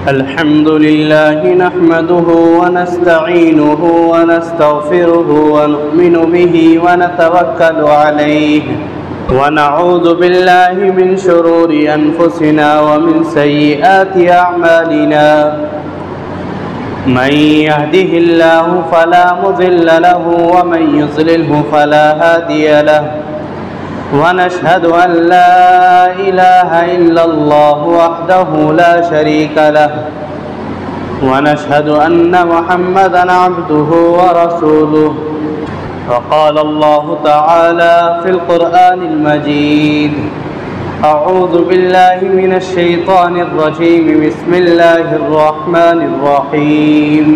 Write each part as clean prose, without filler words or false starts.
الحمد لله نحمده ونستعينه ونستغفره ونؤمن به ونتوكل عليه ونعوذ بالله من شرور أنفسنا ومن سيئات أعمالنا من يهده الله فلا مضل له ومن يضلله فلا هادي له ونشهد أن لا إله إلا الله وحده لا شريك له ونشهد أن محمدًا عبده ورسوله وقال الله تعالى في القرآن المجيد أعوذ بالله من الشيطان الرجيم بسم الله الرحمن الرحيم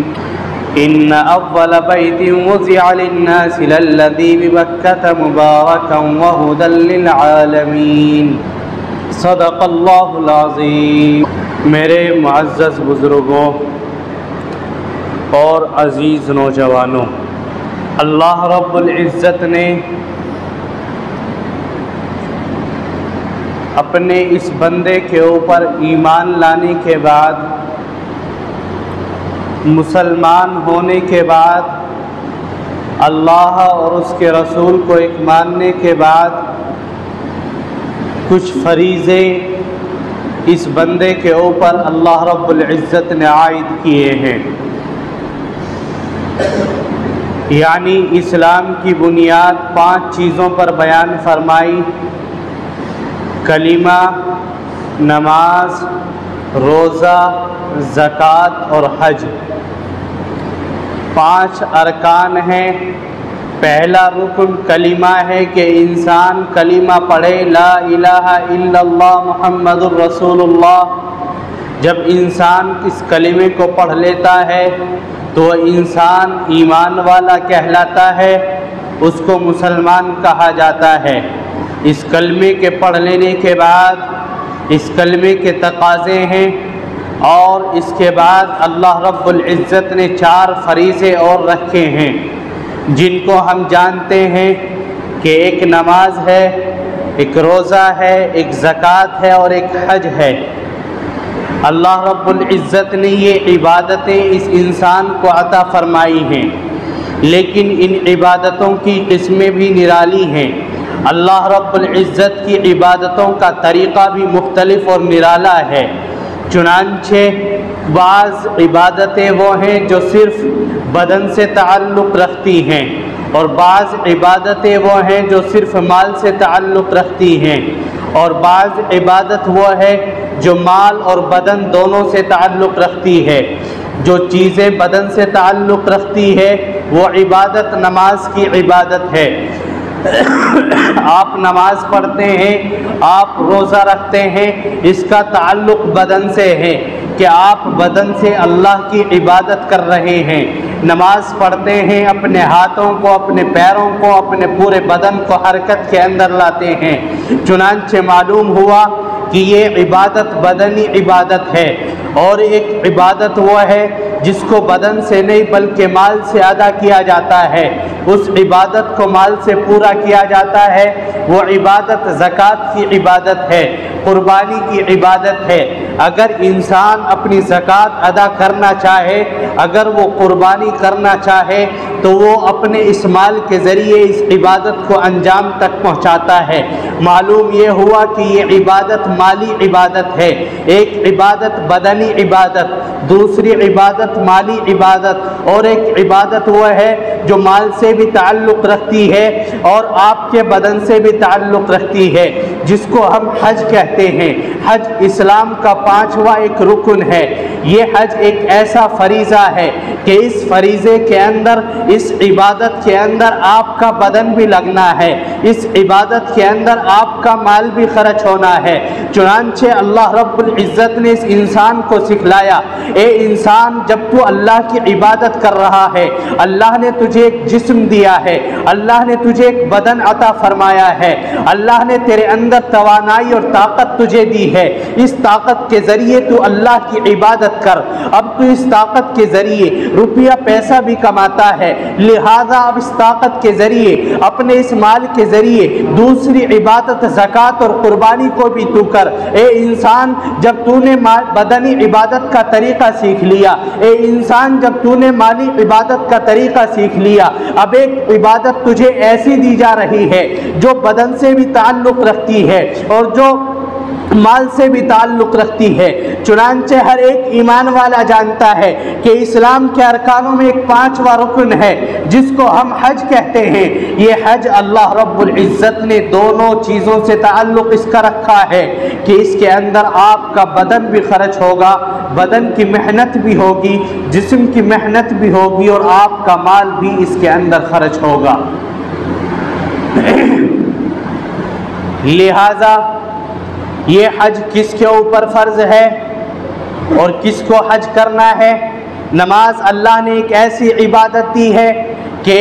إن أول بيت وضع للناس للذي ببكة مباركا وهدى للعالمين صدق اللہ العظیم۔ میرے معزز بزرگوں اور عزیز نوجوانوں، اللہ رب العزت نے اپنے اس بندے کے اوپر ایمان لانے کے بعد، مسلمان ہونے کے بعد، اللہ اور اس کے رسول کو ایک ماننے کے بعد کچھ فریضے اس بندے کے اوپر اللہ رب العزت نے عائد کیے ہیں۔ یعنی اسلام کی بنیاد 5 چیزوں پر بیان فرمائی: کلمہ، نماز، روزہ، زکوٰۃ اور حج۔ 5 ارکان ہیں۔ پہلا رکن کلمہ ہے کہ انسان کلمہ پڑھے، لا الہ الا اللہ محمد الرسول اللہ۔ جب انسان اس کلمے کو پڑھ لیتا ہے تو وہ انسان ایمان والا کہلاتا ہے، اس کو مسلمان کہا جاتا ہے۔ اس کلمے کے پڑھ لینے کے بعد اس کلمے کے تقاضے ہیں، اور اس کے بعد اللہ رب العزت نے 4 فریضے اور رکھے ہیں، جن کو ہم جانتے ہیں کہ ایک نماز ہے، ایک روزہ ہے، ایک زکوٰۃ ہے اور ایک حج ہے۔ اللہ رب العزت نے یہ عبادتیں اس انسان کو عطا فرمائی ہیں، لیکن ان عبادتوں کی قسمیں بھی نرالی ہیں۔ اللہ رب العزت کی عبادتوں کا طریقہ بھی مختلف اور نرالا ہے۔ چنانچہ بعض عبادتیں وہ ہیں جو صرف بدن سے تعلق رکھتی ہیں، اور بعض عبادتیں وہ ہیں جو صرف مال سے تعلق رکھتی ہیں، اور بعض عبادت وہ ہے جو مال اور بدن دونوں سے تعلق رکھتی ہے۔ جو چیزیں بدن سے تعلق رکھتی ہے وہ عبادت نماز کی عبادت ہے۔ آپ نماز پڑھتے ہیں، آپ روزہ رکھتے ہیں، اس کا تعلق بدن سے ہے کہ آپ بدن سے اللہ کی عبادت کر رہے ہیں۔ نماز پڑھتے ہیں، اپنے ہاتھوں کو، اپنے پیروں کو، اپنے پورے بدن کو حرکت کے اندر لاتے ہیں۔ چنانچہ معلوم ہوا کہ یہ عبادت بدنی عبادت ہے، اور ایک عبادت وہ ہے جس کو بدن سے نہیں بلکہ مال سے ادا کیا جاتا ہے۔ اس عبادت کو مال سے پورا کیا جاتا ہے، وہ عبادت زکوٰۃ کی عبادت ہے، قربانی کی عبادت ہے۔ اگر انسان اپنی زکوٰۃ ادا کرنا چاہے، اگر وہ قربانی کرنا چاہے، تو وہ اپنے اس مال کے ذریعے اس عبادت کو انجام تک پہنچاتا ہے۔ معلوم یہ ہوا کہ یہ عبادت مالی عبادت ہے۔ ایک عبادت بدنی عبادت، دوسری عبادت مالی عبادت، اور ایک عبادت وہ ہے جو مال سے بھی تعلق رکھتی ہے اور آپ کے بدن سے بھی تعلق رکھتی ہے، جس کو ہم حج کہتے ہیں۔ حج اسلام کا 5واں ایک رکن ہے۔ یہ حج ایک ایسا فریضہ ہے کہ اس فریضے کے اندر، اس عبادت کے اندر آپ کا بدن بھی لگنا ہے، اس عبادت کے اندر آپ کا مال بھی خرچ ہونا ہے۔ چنانچہ اللہ رب العزت نے اس انسان کو سکھلایا، اے انسان، جب تو اللہ کی عبادت کر رہا ہے، اللہ نے تجھے ایک جسم دیا ہے، اللہ نے تجھے ایک بدن عطا فرمایا ہے، اللہ نے تیرے اندر توانائی اور طاقت طاقت تجھے دی ہے، اس طاقت کے ذریعے تو اللہ کی عبادت کر۔ اب تو اس طاقت کے ذریعے روپیہ پیسہ بھی کماتا ہے، لہذا اب اس طاقت کے ذریعے، اپنے اس مال کے ذریعے دوسری عبادت زکوٰۃ اور قربانی کو بھی تو کر۔ اے انسان، جب تو نے بدنی عبادت کا طریقہ سیکھ لیا، اے انسان جب تو نے مالی عبادت کا طریقہ سیکھ لیا، اب ایک عبادت تجھے ایسی دی جا رہی ہے جو بدن سے بھی تعلق رکھتی ہے اور جو مال سے بھی تعلق رکھتی ہے۔ چنانچہ ہر ایک ایمان والا جانتا ہے کہ اسلام کے ارکانوں میں ایک 5واں رکن ہے جس کو ہم حج کہتے ہیں۔ یہ حج اللہ رب العزت نے دونوں چیزوں سے تعلق اس کا رکھا ہے کہ اس کے اندر آپ کا بدن بھی خرچ ہوگا، بدن کی محنت بھی ہوگی، جسم کی محنت بھی ہوگی، اور آپ کا مال بھی اس کے اندر خرچ ہوگا۔ لہذا یہ حج کس کے اوپر فرض ہے اور کس کو حج کرنا ہے؟ نماز اللہ نے ایک ایسی عبادت دی ہے کہ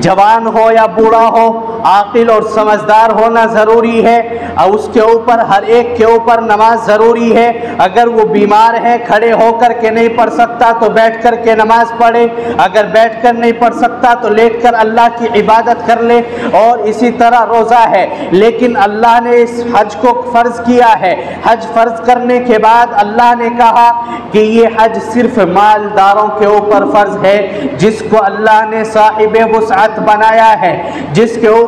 جوان ہو یا بوڑھا ہو، عاقل اور سمجھدار ہونا ضروری ہے، اور اس کے اوپر ہر ایک کے اوپر نماز ضروری ہے۔ اگر وہ بیمار ہے، کھڑے ہو کر کے نہیں پڑھ سکتا تو بیٹھ کر کے نماز پڑھے، اگر بیٹھ کر نہیں پڑھ سکتا تو لیٹ کر اللہ کی عبادت کر لے، اور اسی طرح روزہ ہے۔ لیکن اللہ نے اس حج کو فرض کیا ہے۔ حج فرض کرنے کے بعد اللہ نے کہا کہ یہ حج صرف مالداروں کے اوپر فرض ہے، جس کو اللہ نے صاحب وسعت بنایا ہے، جس کے اوپر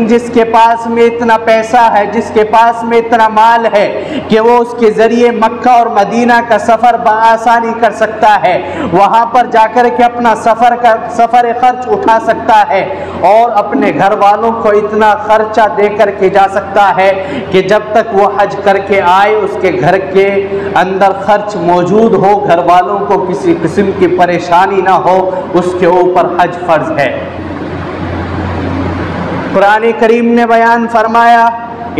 جس کے پاس میں اتنا پیسہ ہے، جس کے پاس میں اتنا مال ہے کہ وہ اس کے ذریعے مکہ اور مدینہ کا سفر بآسانی کر سکتا ہے، وہاں پر جا کر کے اپنا سفر خرچ اٹھا سکتا ہے، اور اپنے گھر والوں کو اتنا خرچہ دے کر کے جا سکتا ہے کہ جب تک وہ حج کر کے آئے اس کے گھر کے اندر خرچ موجود ہو، گھر والوں کو کسی قسم کی پریشانی نہ ہو، اس کے اوپر حج فرض ہے۔ قرآن کریم نے بیان فرمایا،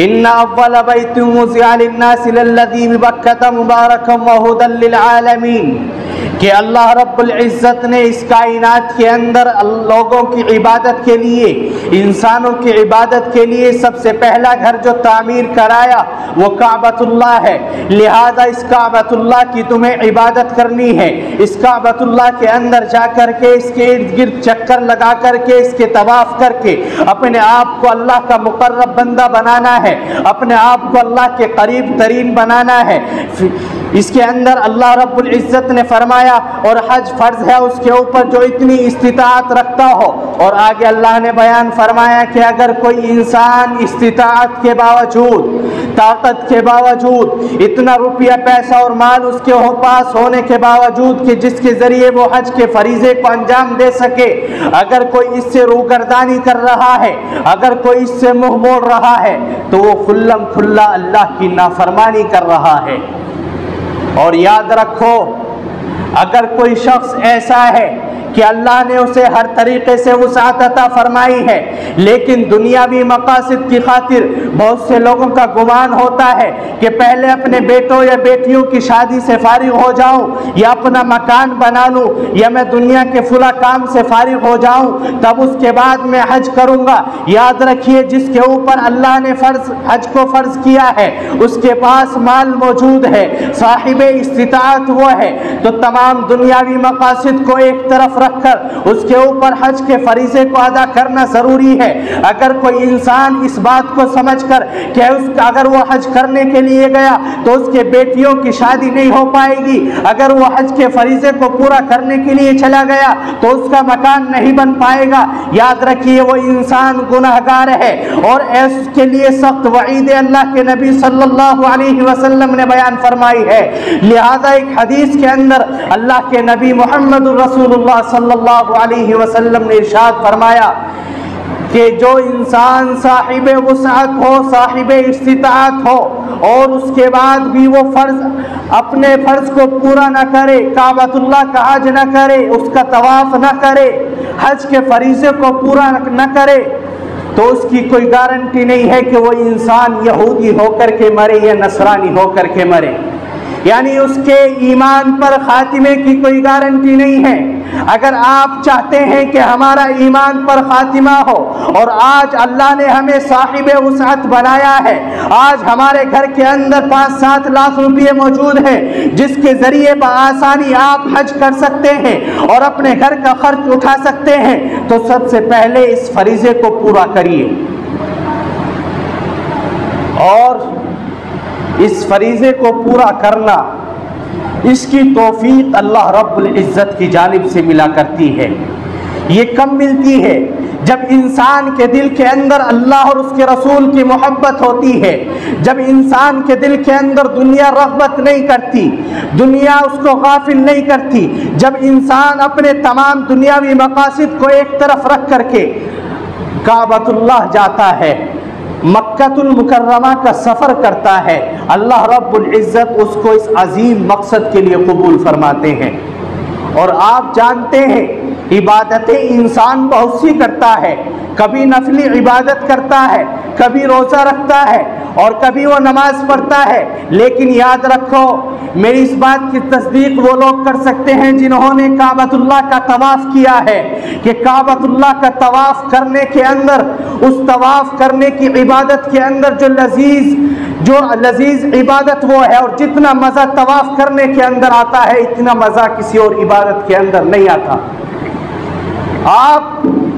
ان اول بیت وضع للناس للذی ببکۃ مبارکا وہدی للعالمین، کہ اللہ رب العزت نے اس کائنات کے اندر لوگوں کی عبادت کے لیے، انسانوں کی عبادت کے لیے سب سے پہلا گھر جو تعمیر کرایا وہ کعبۃ اللہ ہے۔ لہذا اس کعبۃ اللہ کی تمہیں عبادت کرنی ہے، اس کعبۃ اللہ کے اندر جا کر کے اس کے ارد گرد چکر لگا کر کے اس کے طواف کر کے اپنے آپ کو اللہ کا مقرب بندہ بنانا ہے، اپنے آپ کو اللہ کے قریب ترین بنانا ہے۔ اس کے اندر اللہ رب العزت نے فرمایا اور حج فرض ہے اس کے اوپر جو اتنی استطاعت رکھتا ہو، اور آگے اللہ نے بیان فرمایا کہ اگر کوئی انسان استطاعت کے باوجود، طاقت کے باوجود، اتنا روپیہ پیسہ اور مال اس کے پاس ہونے کے باوجود کہ جس کے ذریعے وہ حج کے فریضے کو انجام دے سکے، اگر کوئی اس سے روگردانی کر رہا ہے، اگر کوئی اس سے منہ موڑ رہا ہے تو وہ کھلم کھلا اللہ کی نافرمانی کر رہا ہے۔ اور یاد رکھو، اگر کوئی شخص ایسا ہے کہ اللہ نے اسے ہر طریقے سے وسعت عطا فرمائی ہے، لیکن دنیاوی مقاصد کی خاطر بہت سے لوگوں کا گمان ہوتا ہے کہ پہلے اپنے بیٹوں یا بیٹیوں کی شادی سے فارغ ہو جاؤں، یا اپنا مکان بنا لوں، یا میں دنیا کے فلاں کام سے فارغ ہو جاؤں تب اس کے بعد میں حج کروں گا۔ یاد رکھیے، جس کے اوپر اللہ نے حج کو فرض کیا ہے اس کے پاس مال موجود ہے، صاحب استطاعت وہ ہے، تو تمام دنیاوی مقاصد کو ایک طرف رکھ کر اس کے اوپر حج کے فریضے کو ادا کرنا ضروری ہے۔ اگر کوئی انسان اس بات کو سمجھ کر کہ اگر وہ حج کرنے کے لیے گیا تو اس کے بیٹیوں کی شادی نہیں ہو پائے گی، اگر وہ حج کے فریضے کو پورا کرنے کے لیے چلا گیا تو اس کا مکان نہیں بن پائے گا، یاد رکھیے وہ انسان گناہگار ہے، اور اس کے لیے سخت وعید اللہ کے نبی صلی اللہ علیہ وسلم نے بیان فرمائی ہے۔ لہذا ایک حدیث کے اندر اللہ کے نبی محمد رسول اللہ صلی اللہ علیہ وسلم نے ارشاد فرمایا کہ جو انسان صاحب وسعت ہو، صاحب استطاعت ہو، اور اس کے بعد بھی وہ اپنے فرض کو پورا نہ کرے، کعبۃ اللہ کا حج نہ کرے، اس کا طواف نہ کرے، حج کے فریضے کو پورا نہ کرے، تو اس کی کوئی گارنٹی نہیں ہے کہ وہ انسان یہودی ہو کر کے مرے یا نصرانی ہو کر کے مرے، یعنی اس کے ایمان پر خاتمے کی کوئی گارنٹی نہیں ہے۔ اگر آپ چاہتے ہیں کہ ہمارا ایمان پر خاتمہ ہو، اور آج اللہ نے ہمیں صاحب وسعت بنایا ہے، آج ہمارے گھر کے اندر 5-7 لاکھ روپے موجود ہیں جس کے ذریعے بآسانی آپ حج کر سکتے ہیں اور اپنے گھر کا خرچ اٹھا سکتے ہیں، تو سب سے پہلے اس فریضے کو پورا کریے۔ اور اس فریضے کو پورا کرنا، اس کی توفیق اللہ رب العزت کی جانب سے ملا کرتی ہے۔ یہ کب ملتی ہے؟ جب انسان کے دل کے اندر اللہ اور اس کے رسول کی محبت ہوتی ہے، جب انسان کے دل کے اندر دنیا رغبت نہیں کرتی، دنیا اس کو غافل نہیں کرتی، جب انسان اپنے تمام دنیاوی مقاصد کو ایک طرف رکھ کر کے کعبۃ اللہ جاتا ہے، مکۃ المکرمہ کا سفر کرتا ہے، اللہ رب العزت اس کو اس عظیم مقصد کے لیے قبول فرماتے ہیں۔ اور آپ جانتے ہیں عبادتیں انسان بہت سی کرتا ہے، کبھی نفلی عبادت کرتا ہے، کبھی روزہ رکھتا ہے اور کبھی وہ نماز پڑھتا ہے، لیکن یاد رکھو، میری اس بات کی تصدیق وہ لوگ کر سکتے ہیں جنہوں نے کعبۃ اللہ کا طواف کیا ہے، کہ کعبۃ اللہ کا طواف کرنے کے اندر، اس طواف کرنے کی عبادت کے اندر جو لذیذ عبادت وہ ہے، اور جتنا مزہ طواف کرنے کے اندر آتا ہے اتنا مزہ کسی اور عبادت کے اندر نہیں آتا۔ آپ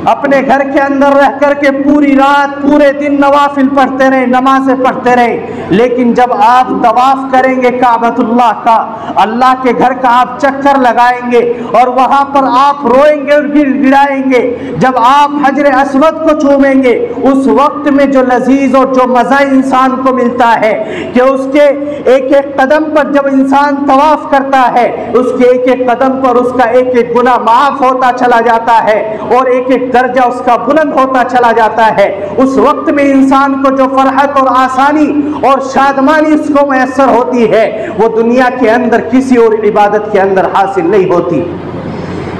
اپنے گھر کے اندر رہ کر کے پوری رات پورے دن نوافل پڑھتے رہیں، نمازیں پڑھتے رہیں، لیکن جب آپ طواف کریں گے کعبۃ اللہ کا، اللہ کے گھر کا آپ چکر لگائیں گے اور وہاں پر آپ روئیں گے اور گر گڑائیں گے، جب آپ حجر اسود کو چومیں گے، اس وقت میں جو لذیذ اور جو مزہ انسان کو ملتا ہے کہ اس کے ایک ایک قدم پر جب انسان طواف کرتا ہے، اس کے ایک ایک قدم پر اس کا ایک ایک گناہ معاف ہوتا چلا جاتا ہے اور ایک ایک درجہ اس کا بلند ہوتا چلا جاتا ہے، اس وقت میں انسان کو جو فرحت اور آسانی اور شادمانی اس کو میسر ہوتی ہے، وہ دنیا کے اندر کسی اور عبادت کے اندر حاصل نہیں ہوتی۔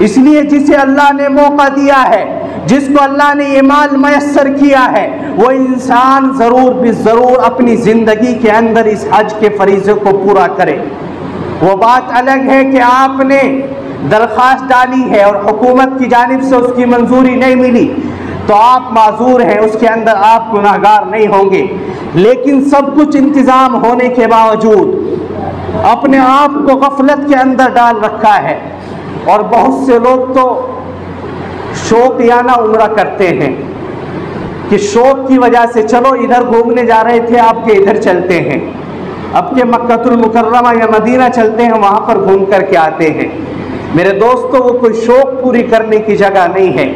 اس لیے جسے اللہ نے موقع دیا ہے، جس کو اللہ نے یہ مال میسر کیا ہے، وہ انسان ضرور بضرور اپنی زندگی کے اندر اس حج کے فریضے کو پورا کرے۔ وہ بات الگ ہے کہ آپ نے درخواست ڈالی ہے اور حکومت کی جانب سے اس کی منظوری نہیں ملی تو آپ معذور ہیں، اس کے اندر آپ گناہگار نہیں ہوں گے، لیکن سب کچھ انتظام ہونے کے باوجود اپنے آپ کو غفلت کے اندر ڈال رکھا ہے۔ اور بہت سے لوگ تو شوقیانہ عمرہ کرتے ہیں کہ شوق کی وجہ سے چلو ادھر گھومنے جا رہے تھے آپ کے ادھر چلتے ہیں، اب کے مکۃ المکرمہ یا مدینہ چلتے ہیں، وہاں پر گھوم کر کے آتے ہیں۔ میرے دوستو، وہ کوئی شوق پوری کرنے کی جگہ نہیں ہے،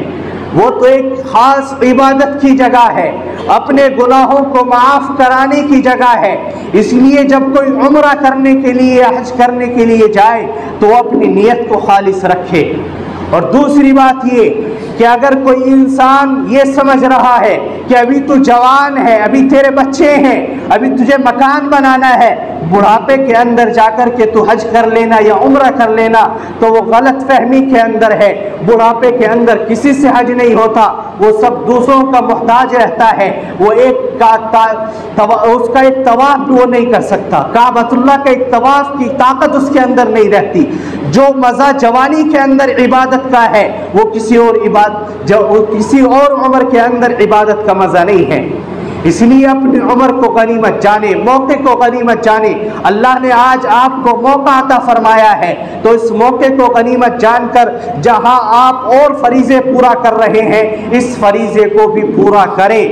وہ تو ایک خاص عبادت کی جگہ ہے، اپنے گناہوں کو معاف کرانے کی جگہ ہے۔ اس لیے جب کوئی عمرہ کرنے کے لیے، حج کرنے کے لیے جائے تو وہ اپنی نیت کو خالص رکھے۔ اور دوسری بات یہ کہ اگر کوئی انسان یہ سمجھ رہا ہے کہ ابھی تو جوان ہے، ابھی تیرے بچے ہیں، ابھی تجھے مکان بنانا ہے، بڑھاپے کے اندر جا کر کے تو حج کر لینا یا عمرہ کر لینا، تو وہ غلط فہمی کے اندر ہے۔ بڑھاپے کے اندر کسی سے حج نہیں ہوتا، وہ سب دوسروں کا محتاج رہتا ہے، وہ اس کا ایک طواف بھی وہ نہیں کر سکتا، کعبۃ اللہ کا ایک طواف کی طاقت اس کے اندر نہیں رہتی۔ جو مزہ جوانی کے اندر عبادت کا ہے وہ کسی اور عمر کے اندر عبادت کا مزہ نہیں ہے۔ اس لیے اپنی عمر کو غنیمت جانے، موقع کو غنیمت جانے۔ اللہ نے آج آپ کو موقع عطا فرمایا ہے تو اس موقع کو غنیمت جان کر جہاں آپ اور فریضے پورا کر رہے ہیں، اس فریضے کو بھی پورا کریں۔